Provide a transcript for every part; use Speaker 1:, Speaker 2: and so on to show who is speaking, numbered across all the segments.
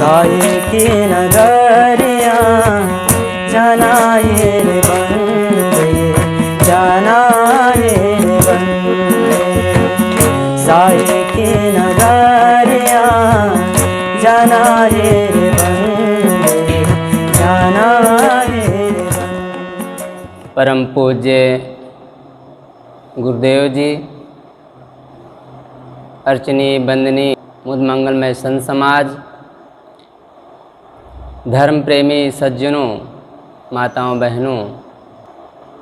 Speaker 1: साई की नगरिया जाना ये रे बंदे, जाना ये रे बंदे। साई की नगरिया जाना ये रे बंदे, जाना ये रे बंदे।
Speaker 2: परम पूज्य गुरुदेव जी, अर्चनीय वंदनीय मुद मंगलमय संत समाज, धर्म प्रेमी सज्जनों, माताओं बहनों,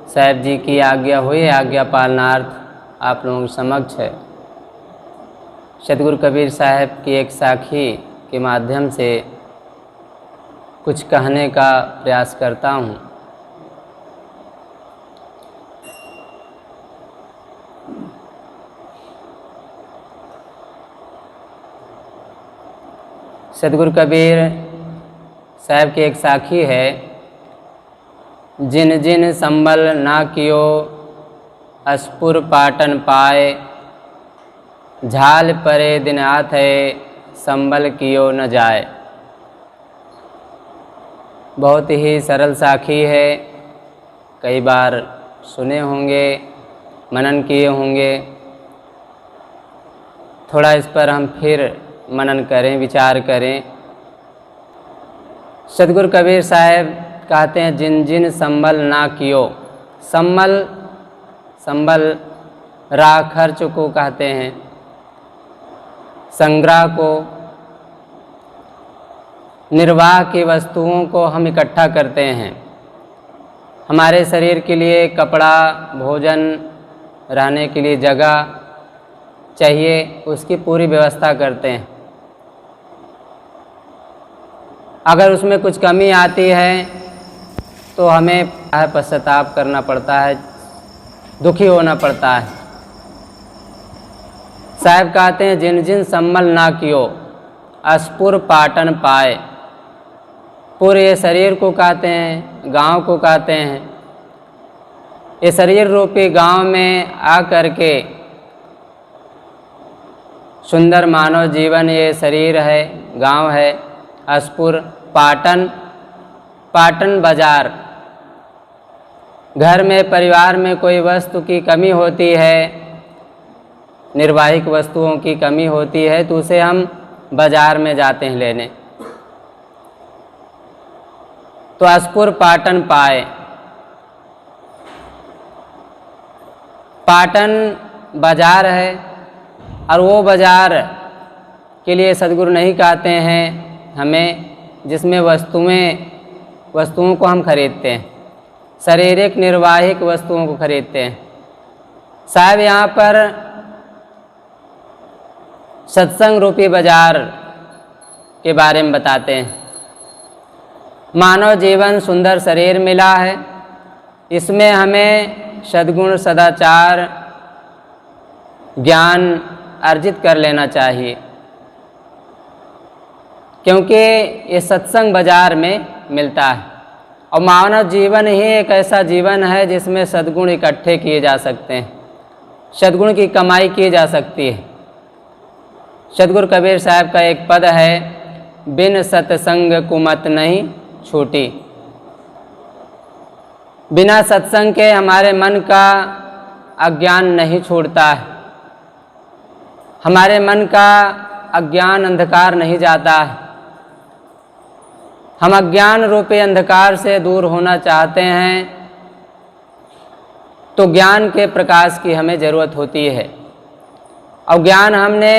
Speaker 2: साहिब जी की आज्ञा हुई, आज्ञा पालनार्थ आप लोगों के समक्ष है सतगुरु कबीर साहब की एक साखी के माध्यम से कुछ कहने का प्रयास करता हूँ। सतगुरु कबीर साहब की एक साखी है, जिन जिन संबल ना कियो अस्पुर पाटन पाए, झाल परे दिन आत है संबल कियो न जाए। बहुत ही सरल साखी है, कई बार सुने होंगे, मनन किए होंगे। थोड़ा इस पर हम फिर मनन करें, विचार करें। सतगुरु कबीर साहब कहते हैं, जिन जिन संबल ना कियो। संबल राह खर्च को कहते हैं, संग्रह को, निर्वाह की वस्तुओं को हम इकट्ठा करते हैं। हमारे शरीर के लिए कपड़ा, भोजन, रहने के लिए जगह चाहिए, उसकी पूरी व्यवस्था करते हैं। अगर उसमें कुछ कमी आती है तो हमें पश्चाताप करना पड़ता है, दुखी होना पड़ता है। साहब कहते हैं, जिन जिन संबल ना कियो अस्पुर पाटन पाए। पूरे शरीर को कहते हैं, गांव को कहते हैं। ये शरीर रूपी गांव में आ करके सुंदर मानव जीवन ये शरीर है, गांव है। अस्पुर पाटन, पाटन बाजार। घर में, परिवार में कोई वस्तु की कमी होती है, निर्वाहिक वस्तुओं की कमी होती है, तो उसे हम बाजार में जाते हैं लेने। तो अस्पुर पाटन पाए। पाटन बाजार है, और वो बाजार के लिए सद्गुरु नहीं कहते हैं हमें जिसमें वस्तुओं को हम खरीदते हैं, शारीरिक निर्वाहिक वस्तुओं को खरीदते हैं। साहब यहाँ पर सत्संग रूपी बाजार के बारे में बताते हैं। मानव जीवन सुंदर शरीर मिला है, इसमें हमें सद्गुण, सदाचार, ज्ञान अर्जित कर लेना चाहिए, क्योंकि ये सत्संग बाजार में मिलता है। और मानव जीवन ही एक ऐसा जीवन है जिसमें सद्गुण इकट्ठे किए जा सकते हैं, सद्गुण की कमाई की जा सकती है। सतगुरु कबीर साहब का एक पद है, बिन सत्संग कुमत नहीं छूटी। बिना सत्संग के हमारे मन का अज्ञान नहीं छूटता है, हमारे मन का अज्ञान अंधकार नहीं जाता है। हम अज्ञान रूपी अंधकार से दूर होना चाहते हैं तो ज्ञान के प्रकाश की हमें ज़रूरत होती है। और ज्ञान हमने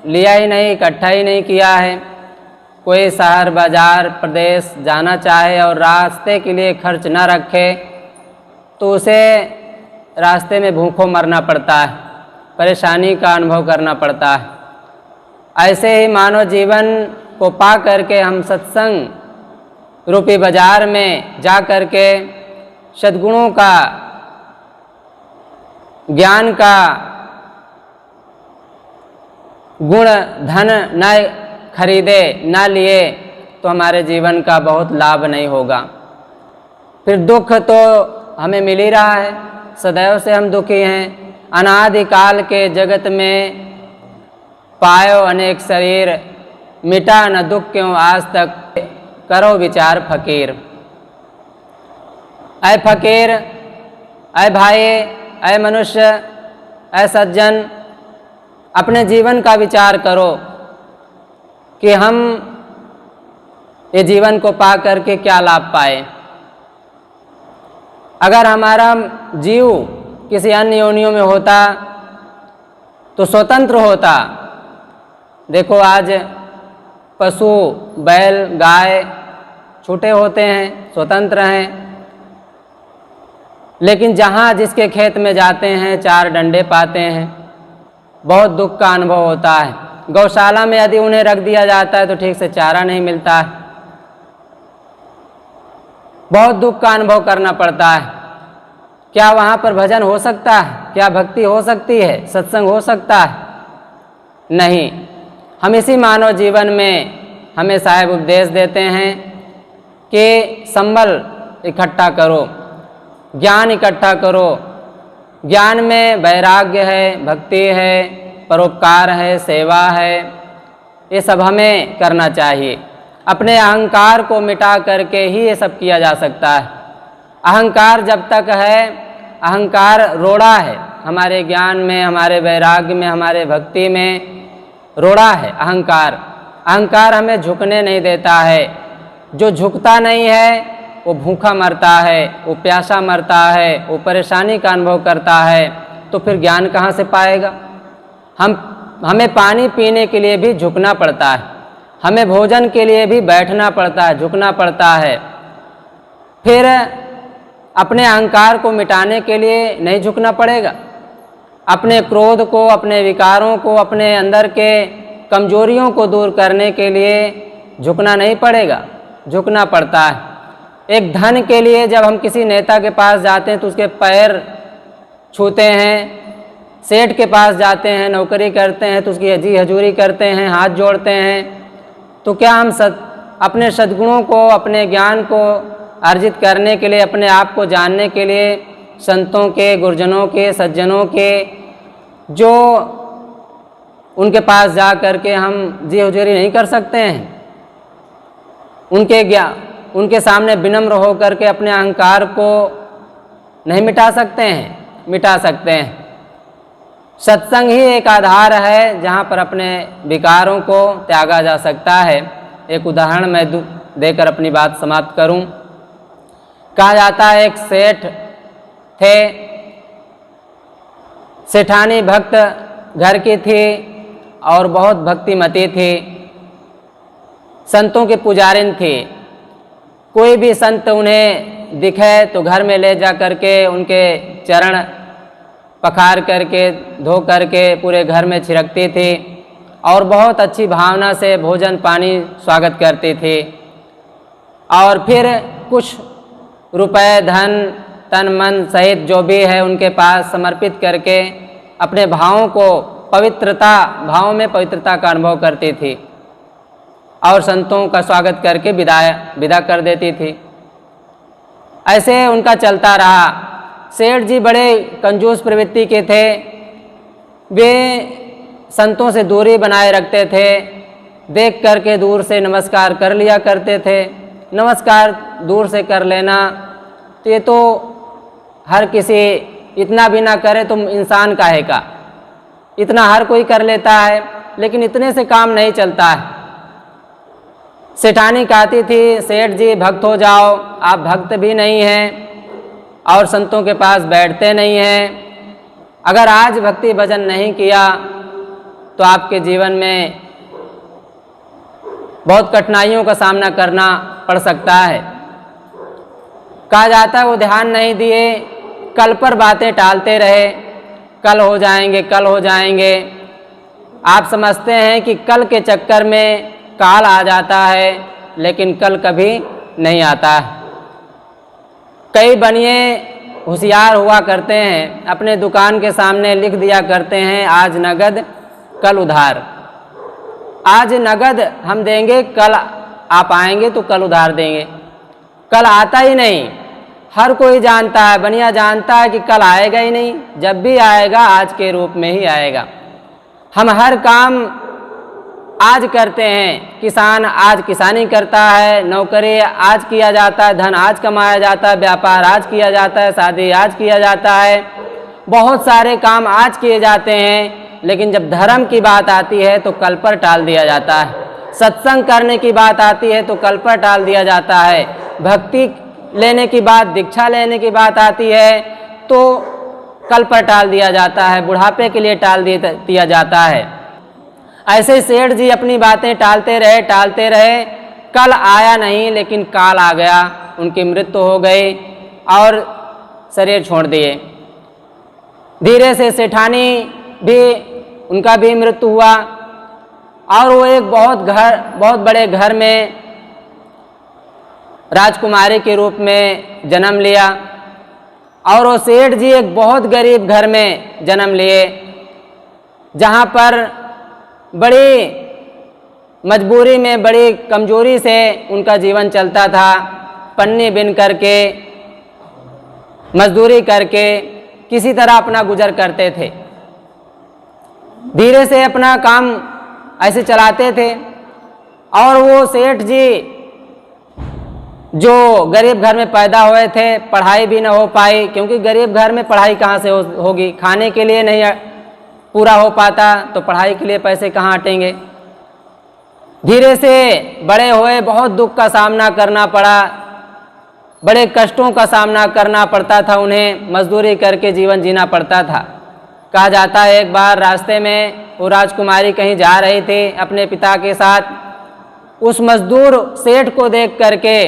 Speaker 2: लिया ही नहीं, इकट्ठा ही नहीं किया है। कोई शहर, बाजार, प्रदेश जाना चाहे और रास्ते के लिए खर्च न रखे तो उसे रास्ते में भूखों मरना पड़ता है, परेशानी का अनुभव करना पड़ता है। ऐसे ही मानव जीवन को पा करके हम सत्संग रूपी बाजार में जा करके सद्गुणों का, ज्ञान का, गुण धन न खरीदे, न लिए तो हमारे जीवन का बहुत लाभ नहीं होगा। फिर दुख तो हमें मिल ही रहा है, सदैव से हम दुखी हैं। अनादिकाल के जगत में पायो अनेक शरीर, मिटा न दुख क्यों आज तक, करो विचार फकीर। ऐ फकीर, ऐ भाई, ऐ मनुष्य, ऐ सज्जन, अपने जीवन का विचार करो कि हम ये जीवन को पा करके क्या लाभ पाए। अगर हमारा जीव किसी अन्य योनियों में होता तो स्वतंत्र होता। देखो आज पशु, बैल, गाय छूटे होते हैं, स्वतंत्र हैं, लेकिन जहाँ जिसके खेत में जाते हैं 4 डंडे पाते हैं, बहुत दुख का अनुभव होता है। गौशाला में यदि उन्हें रख दिया जाता है तो ठीक से चारा नहीं मिलता है, बहुत दुख का अनुभव करना पड़ता है। क्या वहाँ पर भजन हो सकता है? क्या भक्ति हो सकती है? सत्संग हो सकता है? नहीं। हम इसी मानव जीवन में हमें साहेब उपदेश देते हैं कि संबल इकट्ठा करो, ज्ञान इकट्ठा करो। ज्ञान में वैराग्य है, भक्ति है, परोपकार है, सेवा है, ये सब हमें करना चाहिए। अपने अहंकार को मिटा करके ही ये सब किया जा सकता है। अहंकार जब तक है, अहंकार रोड़ा है, हमारे ज्ञान में, हमारे वैराग्य में, हमारे भक्ति में रोड़ा है अहंकार। अहंकार हमें झुकने नहीं देता है। जो झुकता नहीं है वो भूखा मरता है, वो प्यासा मरता है, वो परेशानी का अनुभव करता है, तो फिर ज्ञान कहाँ से पाएगा। हमें पानी पीने के लिए भी झुकना पड़ता है, हमें भोजन के लिए भी बैठना पड़ता है, झुकना पड़ता है। फिर अपने अहंकार को मिटाने के लिए नहीं झुकना पड़ेगा। अपने क्रोध को, अपने विकारों को, अपने अंदर के कमजोरियों को दूर करने के लिए झुकना नहीं पड़ेगा, झुकना पड़ता है। एक धन के लिए जब हम किसी नेता के पास जाते हैं तो उसके पैर छूते हैं, सेठ के पास जाते हैं, नौकरी करते हैं तो उसकी हजी हजूरी करते हैं, हाथ जोड़ते हैं, तो क्या हम अपने सद्गुणों को, अपने ज्ञान को अर्जित करने के लिए, अपने आप को जानने के लिए संतों के, गुरुजनों के, सज्जनों के, जो उनके पास जा कर के हम जी हजूरी नहीं कर सकते हैं? उनके सामने विनम्र होकर के अपने अहंकार को नहीं मिटा सकते हैं? मिटा सकते हैं। सत्संग ही एक आधार है जहाँ पर अपने विकारों को त्यागा जा सकता है। एक उदाहरण मैं देकर अपनी बात समाप्त करूं। कहा जाता है एक सेठ थे, सेठानी भक्त घर की थी और बहुत भक्तिमती थी, संतों के पुजारिन थी। कोई भी संत उन्हें दिखे तो घर में ले जा करके उनके चरण पखार करके, धो करके पूरे घर में छिड़कती थी और बहुत अच्छी भावना से भोजन पानी स्वागत करती थी। और फिर कुछ रुपए, धन, तन मन सहित जो भी है उनके पास समर्पित करके अपने भावों को भावों में पवित्रता का अनुभव करती थी और संतों का स्वागत करके विदा कर देती थी। ऐसे उनका चलता रहा। सेठ जी बड़े कंजूस प्रवृत्ति के थे, वे संतों से दूरी बनाए रखते थे, देख करके दूर से नमस्कार कर लिया करते थे। नमस्कार दूर से कर लेना तो ये तो हर किसी, इतना भी ना करे तुम इंसान काहे का, इतना हर कोई कर लेता है, लेकिन इतने से काम नहीं चलता है। सेठानी कहती थी, सेठ जी भक्त हो जाओ, आप भक्त भी नहीं हैं और संतों के पास बैठते नहीं हैं। अगर आज भक्ति भजन नहीं किया तो आपके जीवन में बहुत कठिनाइयों का सामना करना पड़ सकता है। कहा जाता है वो ध्यान नहीं दिए, कल पर बातें टालते रहे, कल हो जाएंगे, कल हो जाएंगे। आप समझते हैं कि कल के चक्कर में काल आ जाता है, लेकिन कल कभी नहीं आता है। कई बनिए होशियार हुआ करते हैं, अपने दुकान के सामने लिख दिया करते हैं, आज नगद कल उधार। आज नगद हम देंगे, कल आप आएंगे तो कल उधार देंगे। कल आता ही नहीं। हर कोई जानता है, बनिया जानता है कि कल आएगा ही नहीं, जब भी आएगा आज के रूप में ही आएगा। हम हर काम आज करते हैं। किसान आज किसानी करता है, नौकरी आज किया जाता है, धन आज कमाया जाता है, व्यापार आज किया जाता है, शादी आज किया जाता है, बहुत सारे काम आज किए जाते हैं। लेकिन जब धर्म की बात आती है तो कल पर टाल दिया जाता है। सत्संग करने की बात आती है तो कल पर टाल दिया जाता है। भक्ति लेने की बात, दीक्षा लेने की बात आती है तो कल पर टाल दिया जाता है, बुढ़ापे के लिए टाल दिया जाता है। ऐसे सेठ जी अपनी बातें टालते रहे, कल आया नहीं लेकिन काल आ गया, उनकी मृत्यु हो गई और शरीर छोड़ दिए। धीरे से सेठानी भी, उनका भी मृत्यु हुआ और वो एक बहुत बड़े घर में राजकुमारी के रूप में जन्म लिया। और वो सेठ जी एक बहुत गरीब घर में जन्म लिए, जहाँ पर बड़ी मजबूरी में, बड़ी कमजोरी से उनका जीवन चलता था। पन्नी बिन करके, मजदूरी करके किसी तरह अपना गुजर करते थे। धीरे से अपना काम ऐसे चलाते थे। और वो सेठ जी जो गरीब घर में पैदा हुए थे, पढ़ाई भी न हो पाई, क्योंकि गरीब घर में पढ़ाई कहाँ से होगी, खाने के लिए नहीं पूरा हो पाता तो पढ़ाई के लिए पैसे कहाँ हटेंगे। धीरे से बड़े हुए, बहुत दुख का सामना करना पड़ा, बड़े कष्टों का सामना करना पड़ता था उन्हें, मजदूरी करके जीवन जीना पड़ता था। कहा जाता है एक बार रास्ते में वो राजकुमारी कहीं जा रही थी अपने पिता के साथ, उस मजदूर सेठ को देख करके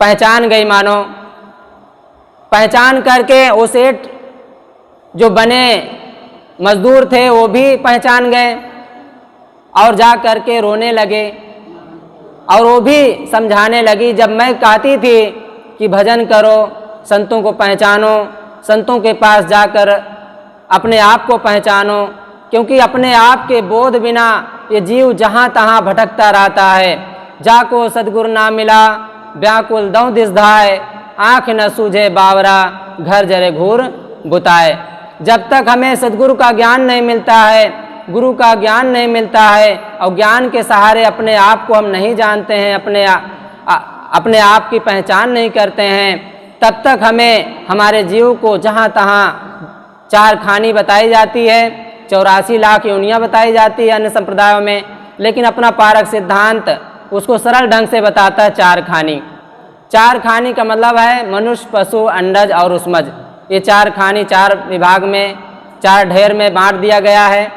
Speaker 2: पहचान गई, मानो पहचान करके वो सेठ जो बने मजदूर थे वो भी पहचान गए और जा करके रोने लगे। और वो भी समझाने लगी, जब मैं कहती थी कि भजन करो, संतों को पहचानो, संतों के पास जाकर अपने आप को पहचानो, क्योंकि अपने आप के बोध बिना ये जीव जहाँ तहाँ भटकता रहता है। जाको सदगुरु ना मिला, व्याकुल दौ दिस धाय, आँख न सूझे बावरा, घर जरे घूर बुताए। जब तक हमें सदगुरु का ज्ञान नहीं मिलता है, गुरु का ज्ञान नहीं मिलता है और ज्ञान के सहारे अपने आप को हम नहीं जानते हैं, अपने आप की पहचान नहीं करते हैं, तब तक हमें हमारे जीव को जहाँ तहाँ चार खानी बताई जाती है, 84 लाख योनियाँ बताई जाती है अन्य संप्रदायों में, लेकिन अपना पारक सिद्धांत उसको सरल ढंग से बताता है चार खानी। चार खानी का मतलब है मनुष्य, पशु, अंडज और उष्मज। ये चार खानी चार विभाग में, चार ढेर में बांट दिया गया है।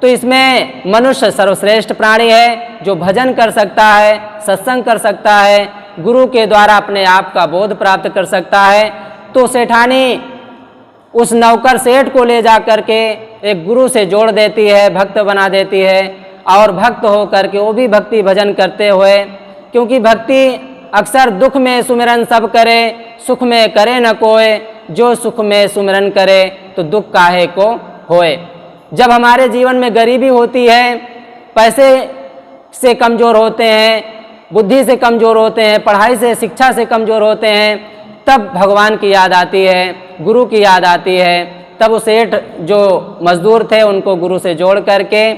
Speaker 2: तो इसमें मनुष्य सर्वश्रेष्ठ प्राणी है जो भजन कर सकता है, सत्संग कर सकता है, गुरु के द्वारा अपने आप का बोध प्राप्त कर सकता है। तो सेठानी उस नौकर सेठ को ले जा करके एक गुरु से जोड़ देती है, भक्त बना देती है और भक्त हो करके वो भी भक्ति भजन करते हुए, क्योंकि भक्ति अक्सर दुख में सुमिरन सब करे, सुख में करे न कोय, जो सुख में सुमिरन करे तो दुख काहे को होए। जब हमारे जीवन में गरीबी होती है, पैसे से कमज़ोर होते हैं, बुद्धि से कमज़ोर होते हैं, पढ़ाई से, शिक्षा से कमज़ोर होते हैं, तब भगवान की याद आती है, गुरु की याद आती है। तब वो सेठ जो मजदूर थे उनको गुरु से जोड़ करके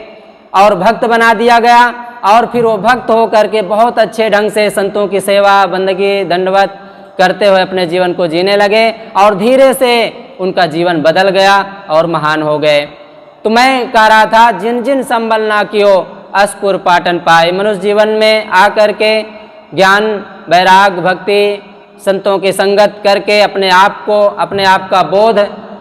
Speaker 2: और भक्त बना दिया गया। और फिर वो भक्त हो करके बहुत अच्छे ढंग से संतों की सेवा, बंदगी, दंडवत करते हुए अपने जीवन को जीने लगे और धीरे से उनका जीवन बदल गया और महान हो गए। तो मैं कह रहा था, जिन जिन संबल ना कियो असपुर पाटन पाए। मनुष्य जीवन में आकर के ज्ञान, वैराग, भक्ति, संतों की संगत करके अपने आप का बोध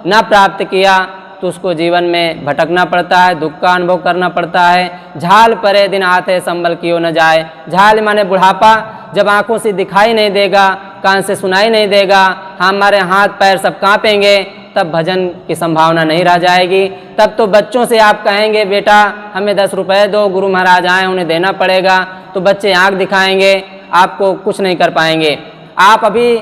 Speaker 2: न प्राप्त किया तो उसको जीवन में भटकना पड़ता है, दुख का अनुभव करना पड़ता है। झाल परे दिन आते संभल कियो न जाए। झाल माने बुढ़ापा, जब आंखों से दिखाई नहीं देगा, कान से सुनाई नहीं देगा, हमारे हाथ पैर सब कांपेंगे, तब भजन की संभावना नहीं रह जाएगी। तब तो बच्चों से आप कहेंगे बेटा हमें 10 रुपए दो, गुरु महाराज आए उन्हें देना पड़ेगा, तो बच्चे आंख दिखाएंगे, आपको कुछ नहीं कर पाएंगे। आप अभी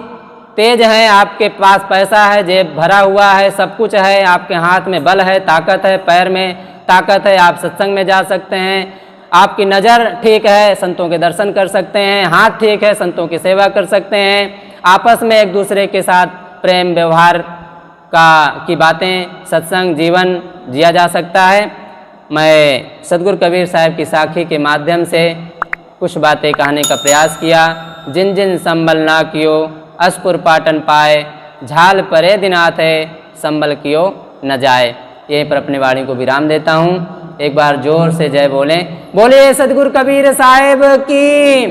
Speaker 2: तेज हैं, आपके पास पैसा है, जेब भरा हुआ है, सब कुछ है, आपके हाथ में बल है, ताकत है, पैर में ताकत है, आप सत्संग में जा सकते हैं, आपकी नज़र ठीक है, संतों के दर्शन कर सकते हैं, हाथ ठीक है, संतों की सेवा कर सकते हैं, आपस में एक दूसरे के साथ प्रेम व्यवहार की बातें, सत्संग जीवन जिया जा सकता है। मैं सतगुरु कबीर साहब की साखी के माध्यम से कुछ बातें कहने का प्रयास किया। जिन जिन संबल ना कियो असपुर पाटन पाए, झाल परे दिनाथ है संबल कियो न जाए। यहीं पर अपनी वाणी को विराम देता हूँ। एक बार जोर से जय बोलें। बोलिए सतगुरु कबीर साहिब की।